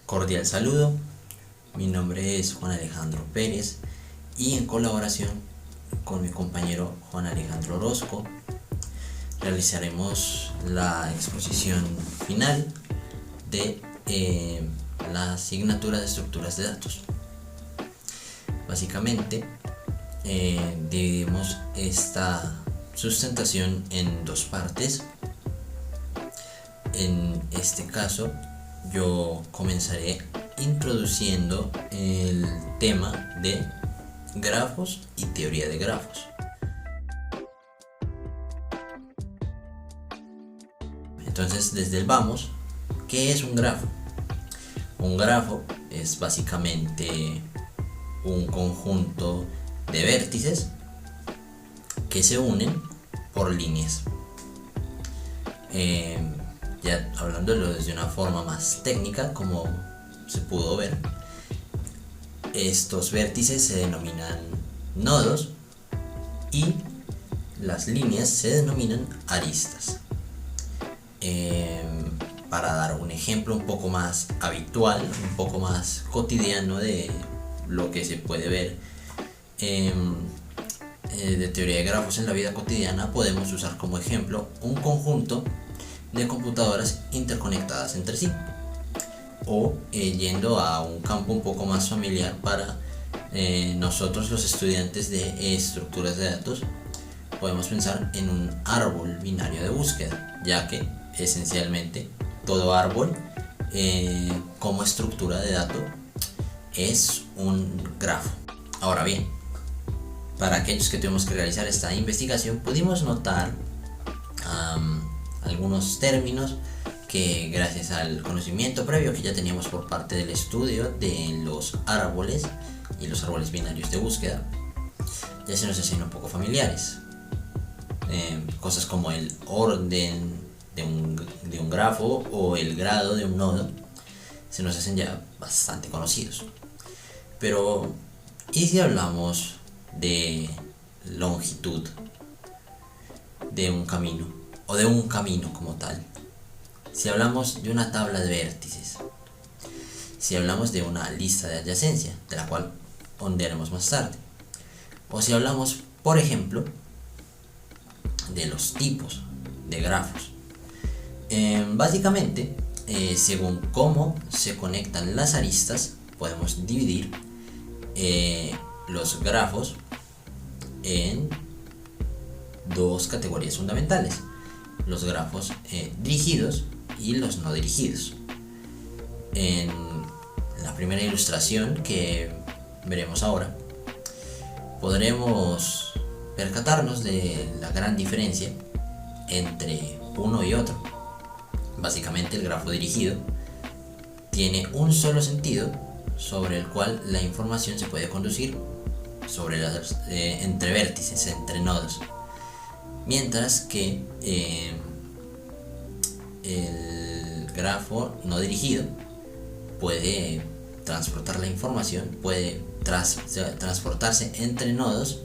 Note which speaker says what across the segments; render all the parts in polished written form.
Speaker 1: Cordial saludo, mi nombre es Juan Alejandro Pérez y en colaboración con mi compañero Juan Alejandro Orozco realizaremos la exposición final de la asignatura de estructuras de datos. Básicamente dividimos esta sustentación en dos partes. En este caso yo comenzaré introduciendo el tema de grafos y teoría de grafos. Entonces, desde el vamos, ¿qué es un grafo? Un grafo es básicamente un conjunto de vértices que se unen por líneas. Ya hablándolo desde una forma más técnica, como se pudo ver, estos vértices se denominan nodos y las líneas se denominan aristas. Para dar un ejemplo un poco más habitual, un poco más cotidiano de lo que se puede ver de teoría de grafos en la vida cotidiana, podemos usar como ejemplo un conjunto de computadoras interconectadas entre sí, o yendo a un campo un poco más familiar para nosotros los estudiantes de estructuras de datos, podemos pensar en un árbol binario de búsqueda, ya que esencialmente todo árbol como estructura de datos es un grafo. Ahora bien, para aquellos que tuvimos que realizar esta investigación, pudimos notar algunos términos que, gracias al conocimiento previo que ya teníamos por parte del estudio de los árboles y los árboles binarios de búsqueda, ya se nos hacían un poco familiares. Cosas como el orden de un grafo o el grado de un nodo se nos hacen ya bastante conocidos. Pero, ¿y si hablamos de longitud de un camino o de un camino como tal? Si hablamos de una tabla de vértices, si hablamos de una lista de adyacencia, de la cual ondearemos más tarde, o si hablamos, por ejemplo, de los tipos de grafos. Básicamente, según cómo se conectan las aristas, podemos dividir los grafos en dos categorías fundamentales: los grafos dirigidos y los no dirigidos. En la primera ilustración que veremos ahora, podremos percatarnos de la gran diferencia entre uno y otro. Básicamente, el grafo dirigido tiene un solo sentido sobre el cual la información se puede conducir entre vértices, entre nodos, mientras que el grafo no dirigido puede transportar la información, puede transportarse entre nodos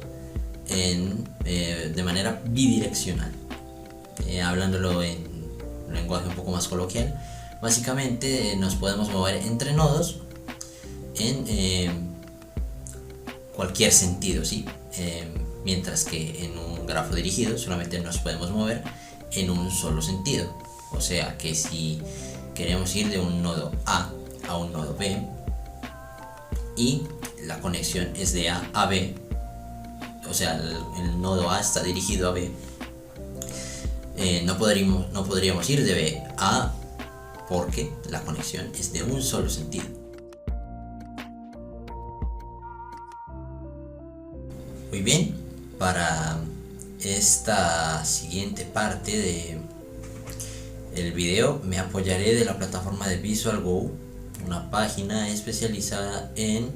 Speaker 1: de manera bidireccional. Hablándolo en un lenguaje un poco más coloquial, básicamente nos podemos mover entre nodos en cualquier sentido, ¿sí? Mientras que en un grafo dirigido solamente nos podemos mover en un solo sentido. O sea que si queremos ir de un nodo A a un nodo B y la conexión es de A a B, o sea, el nodo A está dirigido a B, no podríamos ir de B a A porque la conexión es de un solo sentido. Muy bien, para esta siguiente parte del video me apoyaré de la plataforma de VisualGo, una página especializada en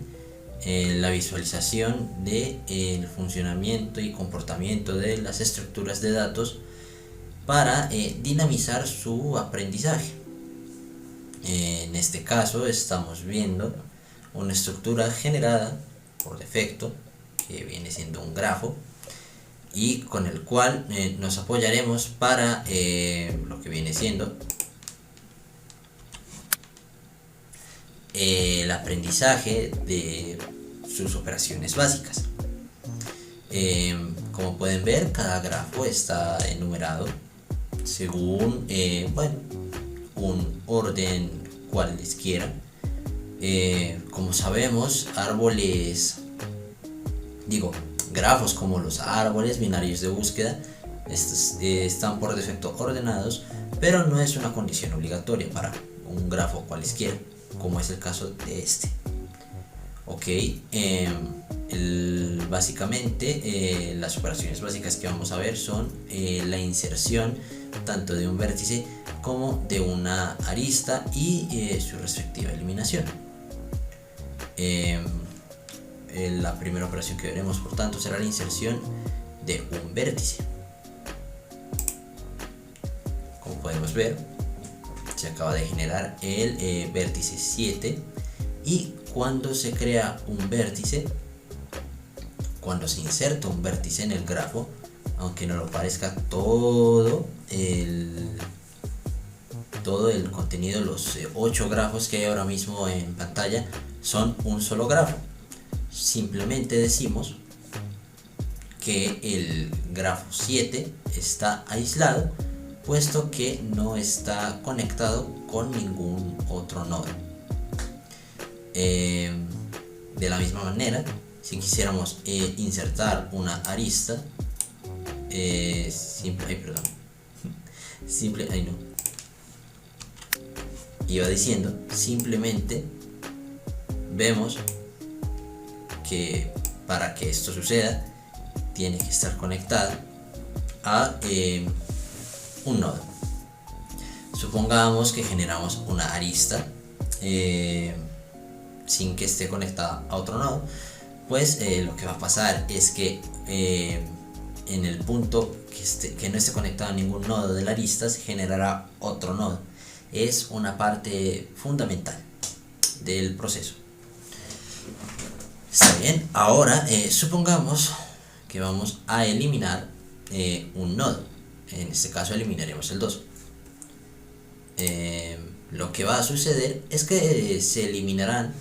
Speaker 1: la visualización del funcionamiento y comportamiento de las estructuras de datos para dinamizar su aprendizaje. En este caso estamos viendo una estructura generada por defecto, que viene siendo un grafo, y con el cual nos apoyaremos para lo que viene siendo el aprendizaje de sus operaciones básicas. Como pueden ver, cada grafo está enumerado según un orden cualesquiera. Como sabemos, grafos como los árboles binarios de búsqueda están por defecto ordenados, pero no es una condición obligatoria para un grafo cualesquiera, como es el caso de este. Ok, básicamente las operaciones básicas que vamos a ver son la inserción tanto de un vértice como de una arista y su respectiva eliminación. La primera operación que veremos, por tanto, será la inserción de un vértice. Como podemos ver, se acaba de generar el vértice 7, y cuando se crea un vértice, cuando se inserta un vértice en el grafo, aunque no lo parezca, todo el contenido, los 8 grafos que hay ahora mismo en pantalla, son un solo grafo. Simplemente decimos que el grafo 7 está aislado, puesto que no está conectado con ningún otro nodo. De la misma manera, si quisiéramos insertar una arista, simplemente vemos que para que esto suceda tiene que estar conectada a un nodo. Supongamos que generamos una arista sin que esté conectada a otro nodo, pues lo que va a pasar es que en el punto que no esté conectado a ningún nodo de la arista se generará otro nodo. Es una parte fundamental del proceso. Está bien, ahora supongamos que vamos a eliminar un nodo. En este caso eliminaremos el 2. Lo que va a suceder es que se eliminarán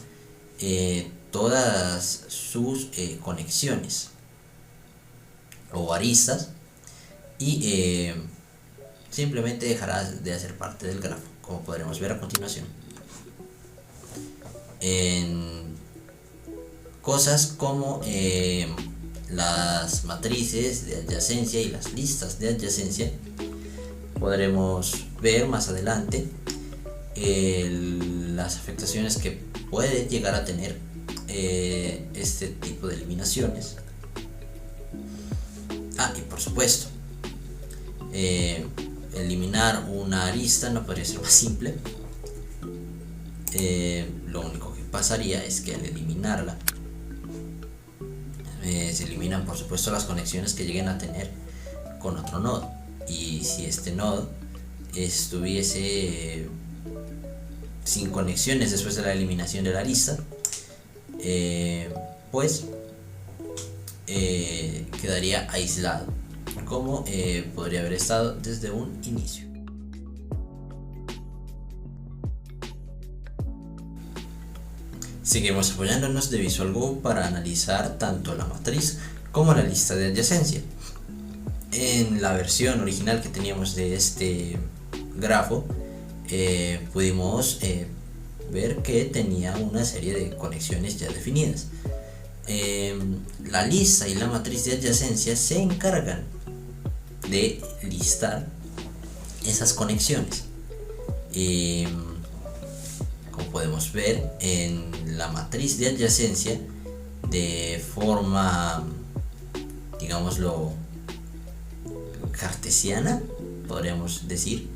Speaker 1: todas sus conexiones o aristas, y simplemente dejará de hacer parte del grafo, como podremos ver a continuación. En cosas como las matrices de adyacencia y las listas de adyacencia, podremos ver más adelante las afectaciones que puede llegar a tener este tipo de eliminaciones. Y por supuesto, eliminar una arista no podría ser más simple. Lo único que pasaría es que al eliminarla se eliminan, por supuesto, las conexiones que lleguen a tener con otro nodo, y si este nodo estuviese sin conexiones después de la eliminación de la arista, pues quedaría aislado, como podría haber estado desde un inicio. Seguimos apoyándonos de Visualgo para analizar tanto la matriz como la lista de adyacencia. En la versión original que teníamos de este grafo, pudimos ver que tenía una serie de conexiones ya definidas. La lista y la matriz de adyacencia se encargan de listar esas conexiones. Como podemos ver en la matriz de adyacencia, de forma, digámoslo, cartesiana, podríamos decir,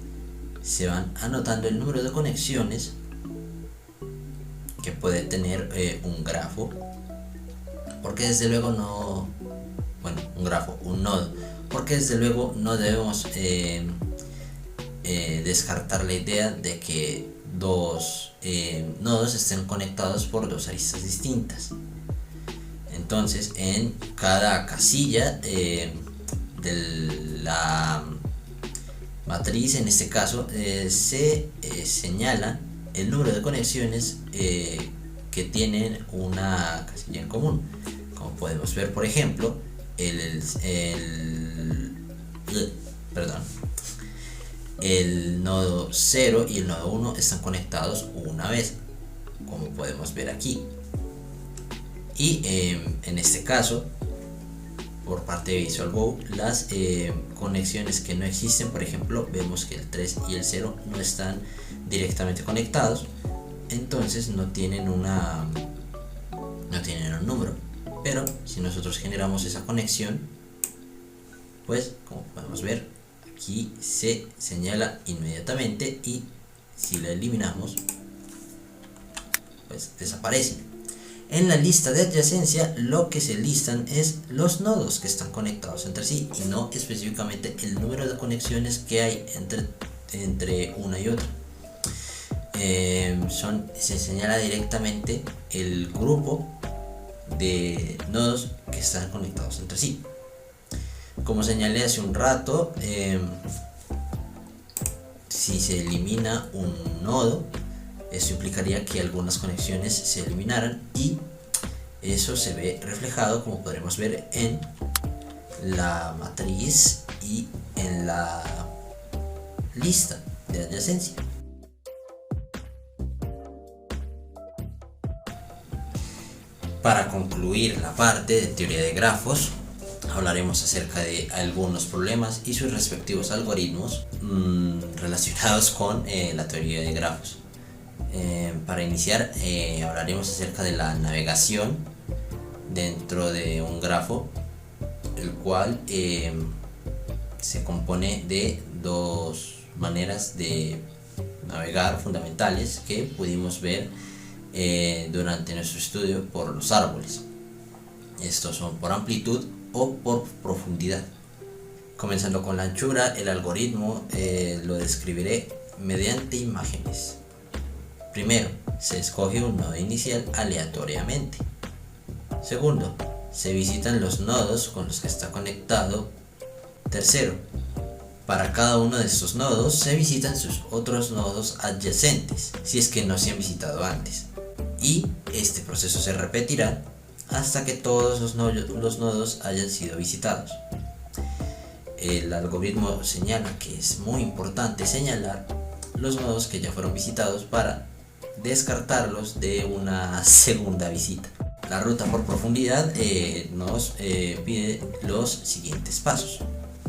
Speaker 1: se van anotando el número de conexiones que puede tener un grafo, porque desde luego un nodo, porque desde luego no debemos descartar la idea de que dos nodos estén conectados por dos aristas distintas. Entonces, en cada casilla de la matriz, en este caso, se señalan el número de conexiones que tienen una casilla en común. Como podemos ver, por ejemplo, el nodo 0 y el nodo 1 están conectados una vez, como podemos ver aquí. Y en este caso, por parte de Visual Bow, las conexiones que no existen, por ejemplo, vemos que el 3 y el 0 no están directamente conectados, entonces no tienen un número. Pero si nosotros generamos esa conexión, pues como podemos ver, aquí se señala inmediatamente, y si la eliminamos, pues desaparece. En la lista de adyacencia lo que se listan es los nodos que están conectados entre sí, y no específicamente el número de conexiones que hay entre una y otra. Se señala directamente el grupo de nodos que están conectados entre sí. Como señalé hace un rato, si se elimina un nodo, eso implicaría que algunas conexiones se eliminaran, y eso se ve reflejado, como podremos ver, en la matriz y en la lista de adyacencia. Para concluir la parte de teoría de grafos, hablaremos acerca de algunos problemas y sus respectivos algoritmos relacionados con la teoría de grafos. Para iniciar, hablaremos acerca de la navegación dentro de un grafo, el cual se compone de dos maneras de navegar fundamentales que pudimos ver durante nuestro estudio por los árboles. Estos son por amplitud o por profundidad. Comenzando con la anchura, el algoritmo lo describiré mediante imágenes. Primero, se escoge un nodo inicial aleatoriamente. Segundo, se visitan los nodos con los que está conectado. Tercero, para cada uno de estos nodos se visitan sus otros nodos adyacentes, si es que no se han visitado antes. Y este proceso se repetirá hasta que todos los nodos hayan sido visitados. El algoritmo señala que es muy importante señalar los nodos que ya fueron visitados para descartarlos de una segunda visita. La ruta por profundidad nos pide los siguientes pasos.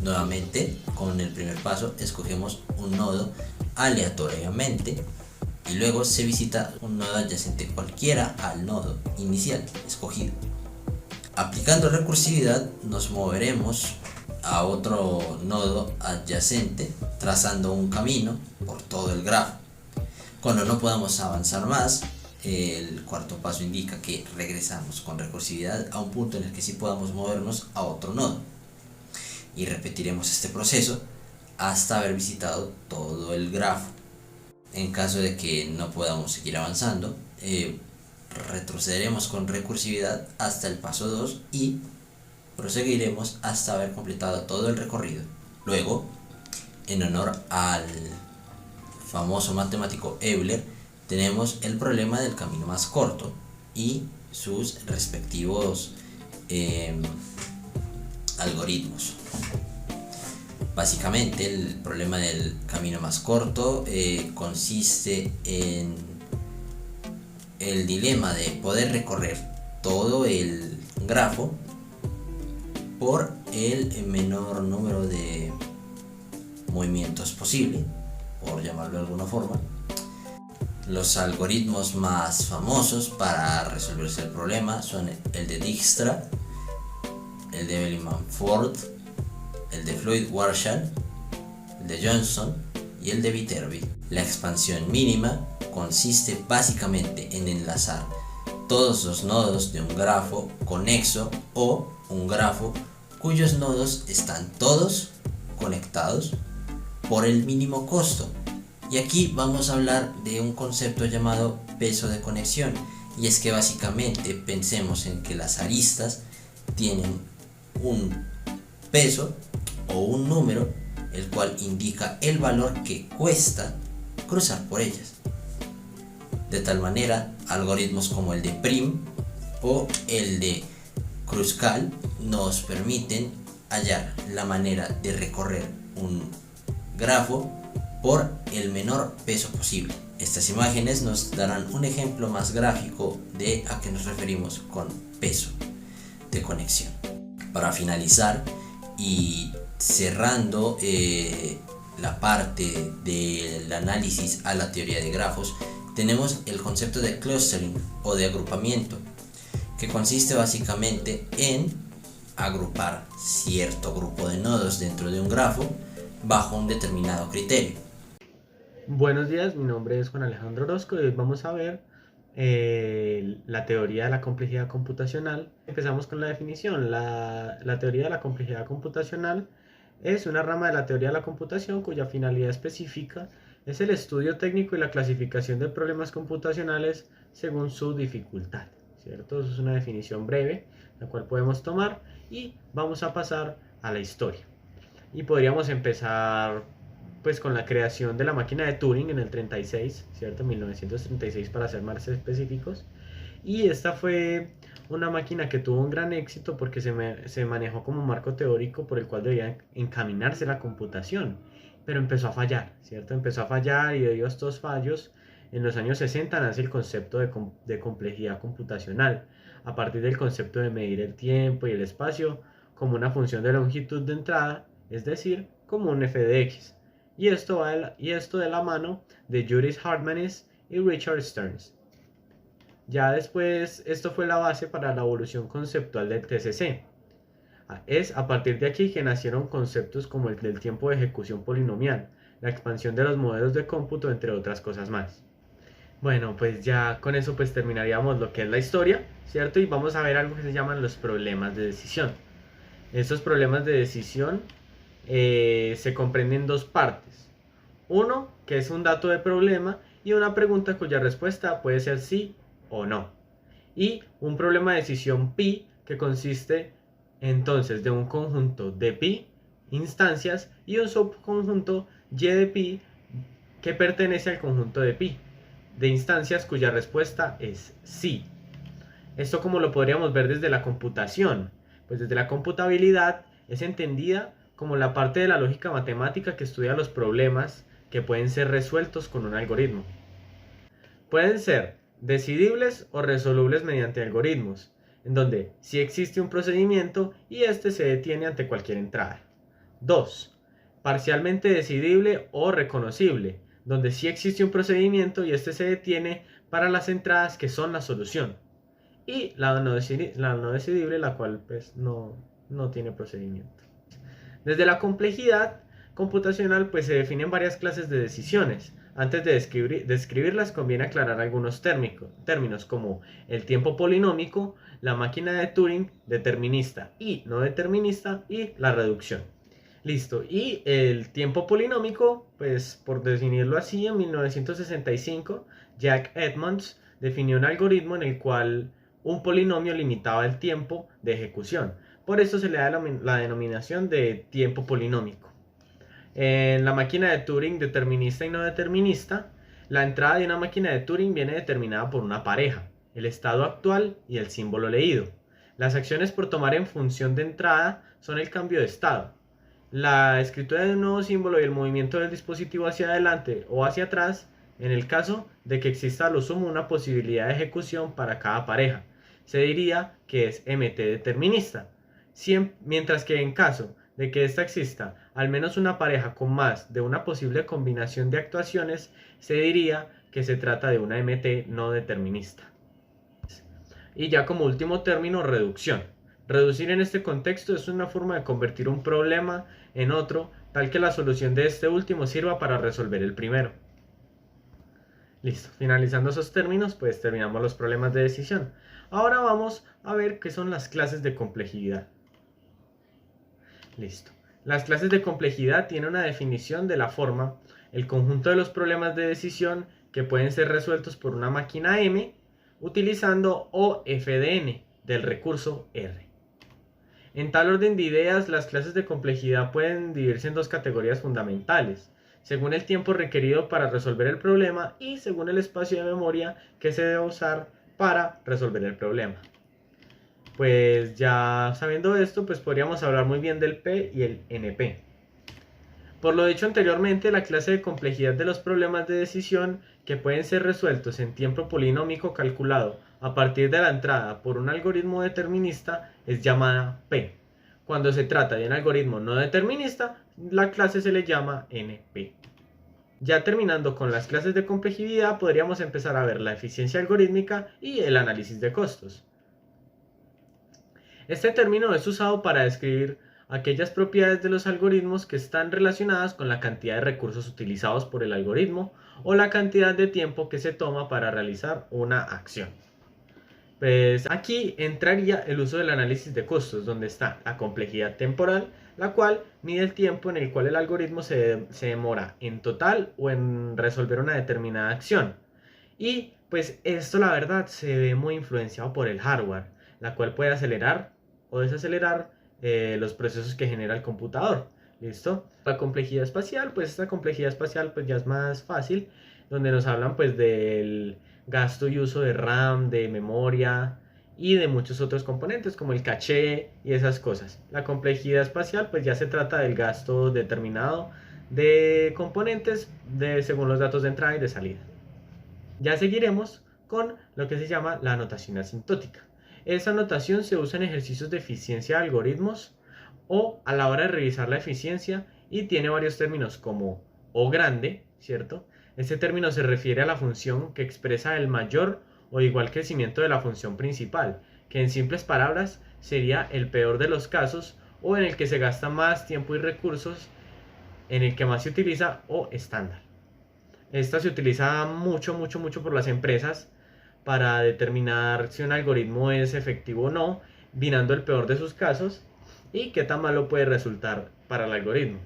Speaker 1: Nuevamente, con el primer paso escogemos un nodo aleatoriamente, y luego se visita un nodo adyacente cualquiera al nodo inicial escogido. Aplicando recursividad, nos moveremos a otro nodo adyacente, trazando un camino por todo el grafo. Cuando no podamos avanzar más, el cuarto paso indica que regresamos con recursividad a un punto en el que sí podamos movernos a otro nodo, y repetiremos este proceso hasta haber visitado todo el grafo. En caso de que no podamos seguir avanzando, retrocederemos con recursividad hasta el paso 2 y proseguiremos hasta haber completado todo el recorrido. Luego, en honor al famoso matemático Euler, tenemos el problema del camino más corto y sus respectivos algoritmos. Básicamente, el problema del camino más corto consiste en el dilema de poder recorrer todo el grafo por el menor número de movimientos posible, por llamarlo de alguna forma. Los algoritmos más famosos para resolverse el problema son el de Dijkstra, el de Bellman-Ford, el de Floyd-Warshall, el de Johnson y el de Viterbi. La expansión mínima consiste básicamente en enlazar todos los nodos de un grafo conexo o un grafo cuyos nodos están todos conectados por el mínimo costo. Y aquí vamos a hablar de un concepto llamado peso de conexión, y es que básicamente pensemos en que las aristas tienen un peso o un número, el cual indica el valor que cuesta cruzar por ellas. De tal manera, algoritmos como el de Prim o el de Kruskal nos permiten hallar la manera de recorrer un grafo por el menor peso posible. Estas imágenes nos darán un ejemplo más gráfico de a qué nos referimos con peso de conexión. Para finalizar y cerrando la parte del análisis a la teoría de grafos, tenemos el concepto de clustering o de agrupamiento, que consiste básicamente en agrupar cierto grupo de nodos dentro de un grafo bajo un determinado criterio.
Speaker 2: Buenos días, mi nombre es Juan Alejandro Orozco y hoy vamos a ver la teoría de la complejidad computacional. Empezamos con la definición. La teoría de la complejidad computacional es una rama de la teoría de la computación cuya finalidad específica es el estudio técnico y la clasificación de problemas computacionales según su dificultad, ¿cierto? Eso es una definición breve, la cual podemos tomar y vamos a pasar a la historia. Y podríamos empezar pues con la creación de la máquina de Turing en el 36, ¿cierto? 1936 para ser más específicos. Y esta fue una máquina que tuvo un gran éxito porque se manejó como marco teórico por el cual debía encaminarse la computación. Pero empezó a fallar, ¿cierto? Empezó a fallar y debido a estos fallos, en los años 60 nace el concepto de complejidad computacional, a partir del concepto de medir el tiempo y el espacio como una función de longitud de entrada, es decir, como un f de x. Y esto de la mano de Judith Hartmanis y Richard Stearns. Ya después, esto fue la base para la evolución conceptual del TCC. Es a partir de aquí que nacieron conceptos como el del tiempo de ejecución polinomial, la expansión de los modelos de cómputo, entre otras cosas más. Bueno, pues ya con eso pues terminaríamos lo que es la historia, ¿cierto? Y vamos a ver algo que se llaman los problemas de decisión. Estos problemas de decisión se comprenden en dos partes. Uno, que es un dato de problema, y una pregunta cuya respuesta puede ser sí o no. Y un problema de decisión pi, que consiste entonces de un conjunto de pi instancias y un subconjunto y de pi que pertenece al conjunto de pi de instancias cuya respuesta es sí. Esto como lo podríamos ver desde la computación, pues desde la computabilidad es entendida como la parte de la lógica matemática que estudia los problemas que pueden ser resueltos con un algoritmo. Pueden ser decidibles o resolubles mediante algoritmos, en donde sí existe un procedimiento y este se detiene ante cualquier entrada. 2. Parcialmente decidible o reconocible, donde sí existe un procedimiento y este se detiene para las entradas que son la solución. Y la no decidible, la cual pues no tiene procedimiento. Desde la complejidad computacional pues se definen varias clases de decisiones. Antes de describirlas conviene aclarar algunos términos como el tiempo polinómico, la máquina de Turing, determinista y no determinista y la reducción. Listo, y el tiempo polinómico, pues por definirlo así, en 1965 Jack Edmonds definió un algoritmo en el cual un polinomio limitaba el tiempo de ejecución. Por eso se le da la denominación de tiempo polinómico. En la máquina de Turing determinista y no determinista, la entrada de una máquina de Turing viene determinada por una pareja, el estado actual y el símbolo leído. Las acciones por tomar en función de entrada son el cambio de estado, la escritura de un nuevo símbolo y el movimiento del dispositivo hacia adelante o hacia atrás, en el caso de que exista a lo sumo una posibilidad de ejecución para cada pareja. Se diría que es MT determinista, mientras que en caso de que ésta exista al menos una pareja con más de una posible combinación de actuaciones, se diría que se trata de una MT no determinista. Y ya como último término, reducción. Reducir en este contexto es una forma de convertir un problema en otro, tal que la solución de este último sirva para resolver el primero. Listo, finalizando esos términos, pues terminamos los problemas de decisión. Ahora vamos a ver qué son las clases de complejidad. Listo. Las clases de complejidad tienen una definición de la forma: el conjunto de los problemas de decisión que pueden ser resueltos por una máquina M utilizando O f de n del recurso R. En tal orden de ideas, las clases de complejidad pueden dividirse en dos categorías fundamentales. según el tiempo requerido para resolver el problema y según el espacio de memoria que se debe usar para resolver el problema. Pues ya sabiendo esto, pues podríamos hablar muy bien del P y el NP. Por lo dicho anteriormente, la clase de complejidad de los problemas de decisión que pueden ser resueltos en tiempo polinómico calculado a partir de la entrada por un algoritmo determinista es llamada P. Cuando se trata de un algoritmo no determinista, la clase se le llama NP. Ya terminando con las clases de complejidad, podríamos empezar a ver la eficiencia algorítmica y el análisis de costos. Este término es usado para describir aquellas propiedades de los algoritmos que están relacionadas con la cantidad de recursos utilizados por el algoritmo o la cantidad de tiempo que se toma para realizar una acción. Pues aquí entraría el uso del análisis de costos, donde está la complejidad temporal, la cual mide el tiempo en el cual el algoritmo se demora en total o en resolver una determinada acción. Y pues esto la verdad se ve muy influenciado por el hardware, la cual puede acelerar o desacelerar los procesos que genera el computador. ¿Listo? La complejidad espacial, pues esta complejidad espacial pues ya es más fácil, donde nos hablan pues del gasto y uso de RAM, de memoria y de muchos otros componentes como el caché y esas cosas. La complejidad espacial pues ya se trata del gasto determinado de componentes según los datos de entrada y de salida. Ya seguiremos con lo que se llama la notación asintótica. Esta notación se usa en ejercicios de eficiencia de algoritmos o a la hora de revisar la eficiencia y tiene varios términos como O grande, ¿cierto? Este término se refiere a la función que expresa el mayor o igual crecimiento de la función principal, que en simples palabras sería el peor de los casos o en el que se gasta más tiempo y recursos, en el que más se utiliza o estándar. Esta se utiliza mucho por las empresas para determinar si un algoritmo es efectivo o no, binando el peor de sus casos y qué tan malo puede resultar para el algoritmo.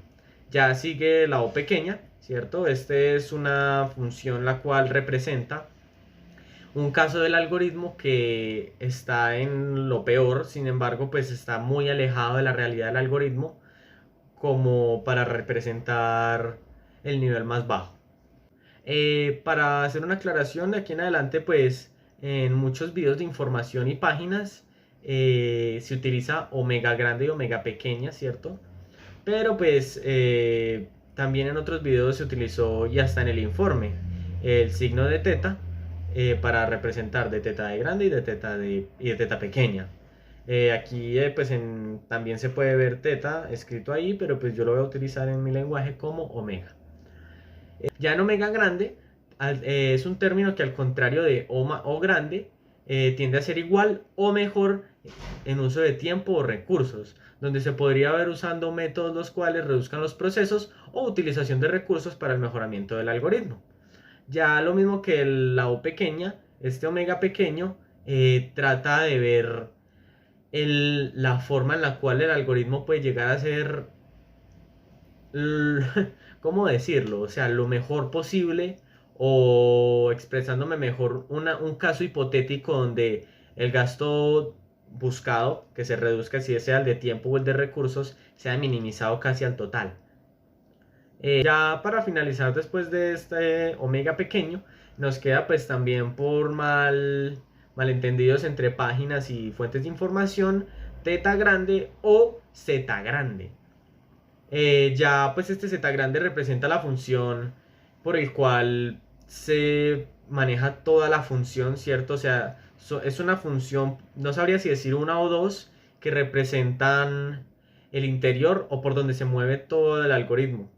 Speaker 2: Ya sigue la O pequeña, ¿cierto? Esta es una función la cual representa un caso del algoritmo que está en lo peor, sin embargo, pues está muy alejado de la realidad del algoritmo como para representar el nivel más bajo. Para hacer una aclaración de aquí en adelante, pues en muchos videos de información y páginas se utiliza omega grande y omega pequeña, ¿cierto? Pero pues también en otros videos se utilizó y hasta en el informe el signo de teta para representar de teta de grande y de teta pequeña. Aquí pues también se puede ver teta escrito ahí, pero pues yo lo voy a utilizar en mi lenguaje como omega. Ya en omega grande es un término que al contrario de o grande tiende a ser igual o mejor en uso de tiempo o recursos, donde se podría ver usando métodos los cuales reduzcan los procesos o utilización de recursos para el mejoramiento del algoritmo. Ya lo mismo que la O pequeña, este omega pequeño trata de ver la forma en la cual el algoritmo puede llegar a ser ¿cómo decirlo? O sea, lo mejor posible o expresándome mejor un caso hipotético donde el gasto buscado, que se reduzca si sea el de tiempo o el de recursos, sea minimizado casi al total. Ya para finalizar después de este omega pequeño, nos queda pues también por malentendidos entre páginas y fuentes de información, teta grande o zeta grande. Ya pues este z grande representa la función por el cual se maneja toda la función, ¿cierto? O sea, es una función, no sabría si decir una o dos, que representan el interior o por donde se mueve todo el algoritmo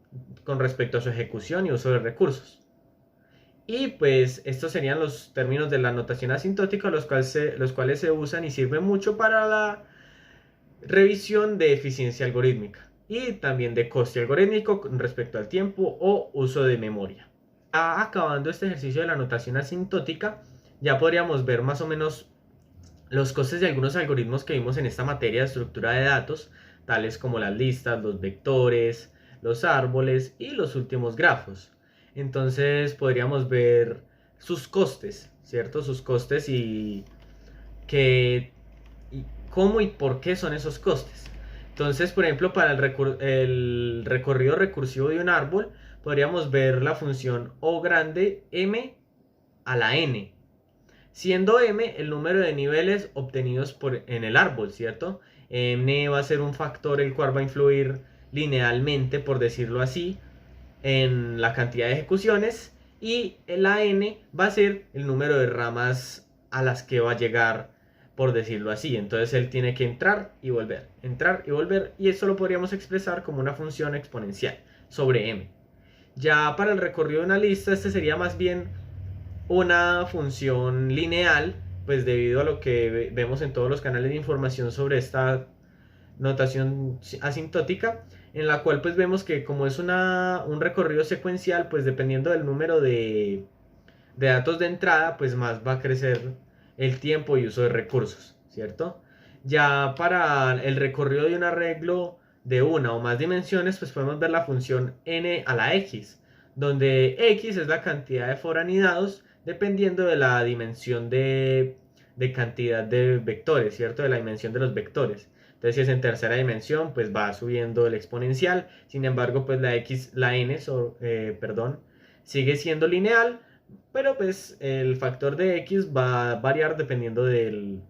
Speaker 2: con respecto a su ejecución y uso de recursos. Y pues estos serían los términos de la notación asintótica, los cuales se usan y sirven mucho para la revisión de eficiencia algorítmica y también de coste algorítmico con respecto al tiempo o uso de memoria. Acabando este ejercicio de la notación asintótica, ya podríamos ver más o menos los costes de algunos algoritmos que vimos en esta materia de estructura de datos, tales como las listas, los vectores, los árboles y los últimos grafos. Entonces podríamos ver sus costes, ¿cierto? Sus costes y cómo y por qué son esos costes. Entonces, por ejemplo, para el recorrido recursivo de un árbol, podríamos ver la función O grande m a la n, siendo m el número de niveles obtenidos en el árbol, ¿cierto? N va a ser un factor el cual va a influir linealmente, por decirlo así, en la cantidad de ejecuciones, y la n va a ser el número de ramas a las que va a llegar, por decirlo así. Entonces él tiene que entrar y volver, y esto lo podríamos expresar como una función exponencial sobre m. Ya para el recorrido de una lista, este sería más bien una función lineal, pues debido a lo que vemos en todos los canales de información sobre esta notación asintótica, en la cual pues vemos que como es un recorrido secuencial, pues dependiendo del número de datos de entrada, pues más va a crecer el tiempo y uso de recursos, ¿cierto? Ya para el recorrido de un arreglo de una o más dimensiones, pues podemos ver la función n a la x, donde x es la cantidad de foranidados dependiendo de la dimensión de cantidad de vectores, ¿cierto? De la dimensión de los vectores. Entonces, si es en tercera dimensión, pues va subiendo el exponencial. Sin embargo, pues sigue siendo lineal, pero pues el factor de x va a variar dependiendo de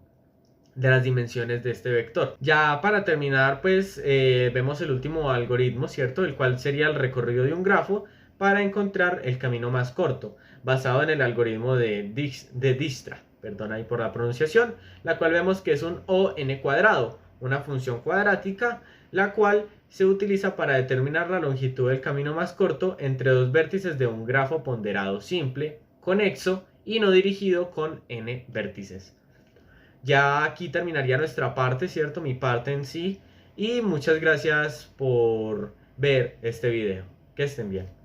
Speaker 2: las dimensiones de este vector. Ya para terminar, pues vemos el último algoritmo, ¿cierto? El cual sería el recorrido de un grafo para encontrar el camino más corto, basado en el algoritmo de Dijkstra, perdón ahí por la pronunciación, la cual vemos que es un ON cuadrado, una función cuadrática, la cual se utiliza para determinar la longitud del camino más corto entre dos vértices de un grafo ponderado simple, conexo y no dirigido con n vértices. Ya aquí terminaría nuestra parte, ¿cierto? Mi parte en sí. Y muchas gracias por ver este video. Que estén bien.